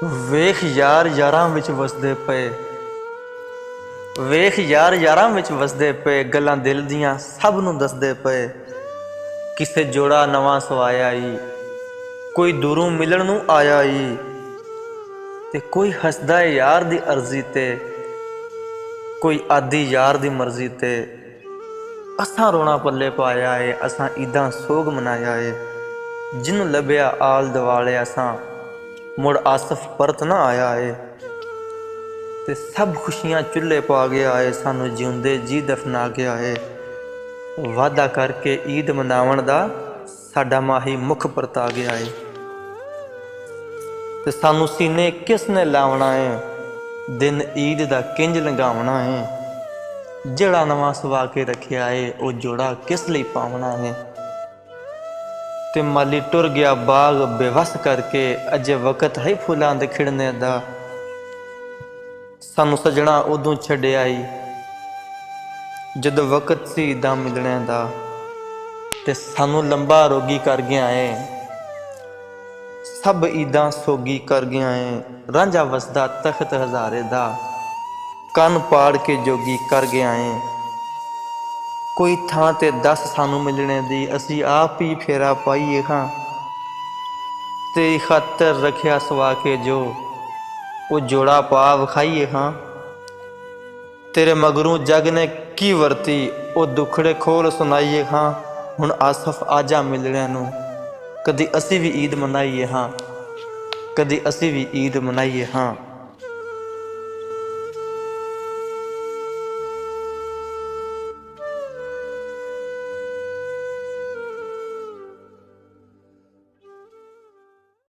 ਵੇਖ ਯਾਰ ਯਾਰਾਂ ਵਿੱਚ ਵਸਦੇ ਪਏ, ਵੇਖ ਯਾਰ ਯਾਰਾਂ ਵਿੱਚ ਵਸਦੇ ਪਏ, ਗੱਲਾਂ ਦਿਲ ਦੀਆਂ ਸਭ ਨੂੰ ਦੱਸਦੇ ਪਏ। ਕਿਸੇ ਜੋੜਾ ਨਵਾਂ ਸਵਾਇਆ ਈ, ਕੋਈ ਦੂਰੋਂ ਮਿਲਣ ਨੂੰ ਆਇਆ ਈ, ਤੇ ਕੋਈ ਹੱਸਦਾ ਏ ਯਾਰ ਦੀ ਅਰਜ਼ੀ ਤੇ, ਕੋਈ ਆਦੀ ਯਾਰ ਦੀ ਮਰਜ਼ੀ ਤੇ। ਅਸਾਂ ਰੋਣਾ ਪੱਲੇ ਪਾਇਆ ਏ, ਅਸਾਂ ਈਦਾਂ ਸੋਗ ਮਨਾਇਆ ਏ। ਜਿਹਨੂੰ ਲੱਭਿਆ ਆਲ ਦੁਆਲੇ ਅਸਾਂ ਮੁੜ ਆਸਫ ਪਰਤ ਨਾ ਆਇਆ ਏ। ਤੇ ਸਭ ਖੁਸ਼ੀਆਂ ਚੁੱਲ੍ਹੇ ਪਾ ਗਿਆ ਏ, ਸਾਨੂੰ ਜਿਉਂਦੇ ਜੀ ਦਫਨਾ ਗਿਆ ਏ। ਵਾਅਦਾ ਕਰਕੇ ਈਦ ਮਨਾਵਣ ਦਾ ਸਾਡਾ ਮਾਹੀ ਮੁੱਖ ਪਰਤਾ ਗਿਆ ਏ। ਤੇ ਸਾਨੂੰ ਸੀਨੇ ਕਿਸ ਨੇ ਲਾਵਣਾ ਏ, ਦਿਨ ਈਦ ਦਾ ਕਿੰਜ ਲੰਘਾਵਣਾ ਏ। ਜਿਹੜਾ ਨਵਾਂ ਸਵਾ ਕੇ ਰੱਖਿਆ ਏ, ਉਹ ਜੋੜਾ ਕਿਸ ਲਈ ਪਾਵਣਾ ਏ। ਤੇ ਮਾਲੀ ਟੁਰ ਗਿਆ ਬਾਗ ਬੇਵਸ ਕਰਕੇ, ਅਜੇ ਵਕਤ ਹੈ ਫੁੱਲਾਂ ਦੇ ਖਿੜਨੇ ਦਾ। ਸਾਨੂੰ ਸਜਣਾ ਉਦੋਂ ਛੱਡਿਆ ਈ, ਜਦੋਂ ਵਕਤ ਸੀ ਈਦਾਂ ਮਿਲਣੇ ਦਾ। ਤੇ ਸਾਨੂੰ ਲੰਬਾ ਰੋਗੀ ਕਰ ਗਿਆ ਏ, ਸਭ ਈਦਾਂ ਸੋਗੀ ਕਰ ਗਿਆ ਏ। ਰਾਂਝਾ ਵਸਦਾ ਤਖਤ ਹਜ਼ਾਰੇ ਦਾ, ਕੰਨ ਪਾੜ ਕੇ ਜੋਗੀ ਕਰ ਗਿਆ ਏ। ਕੋਈ ਥਾਂ ਤੇ ਦੱਸ ਸਾਨੂੰ ਮਿਲਣੇ ਦੀ, ਅਸੀਂ ਆਪ ਹੀ ਫੇਰਾ ਪਾਈਏ ਹਾਂ। ਤੇਰੀ ਖਾਤਰ ਰੱਖਿਆ ਸਵਾ ਕੇ ਜੋ, ਉਹ ਜੋੜਾ ਪਾ ਵਿਖਾਈਏ ਹਾਂ। ਤੇਰੇ ਮਗਰੋਂ ਜੱਗ ਨੇ ਕੀ ਵਰਤੀ, ਉਹ ਦੁੱਖੜੇ ਖੋਲ ਸੁਣਾਈਏ ਹਾਂ। ਹੁਣ ਆਸਫ ਆਜਾ ਮਿਲਣਿਆਂ ਨੂੰ, ਕਦੀ ਅਸੀਂ ਵੀ ਈਦ ਮਨਾਈਏ ਹਾਂ, ਕਦੀ ਅਸੀਂ ਵੀ ਈਦ ਮਨਾਈਏ ਹਾਂ।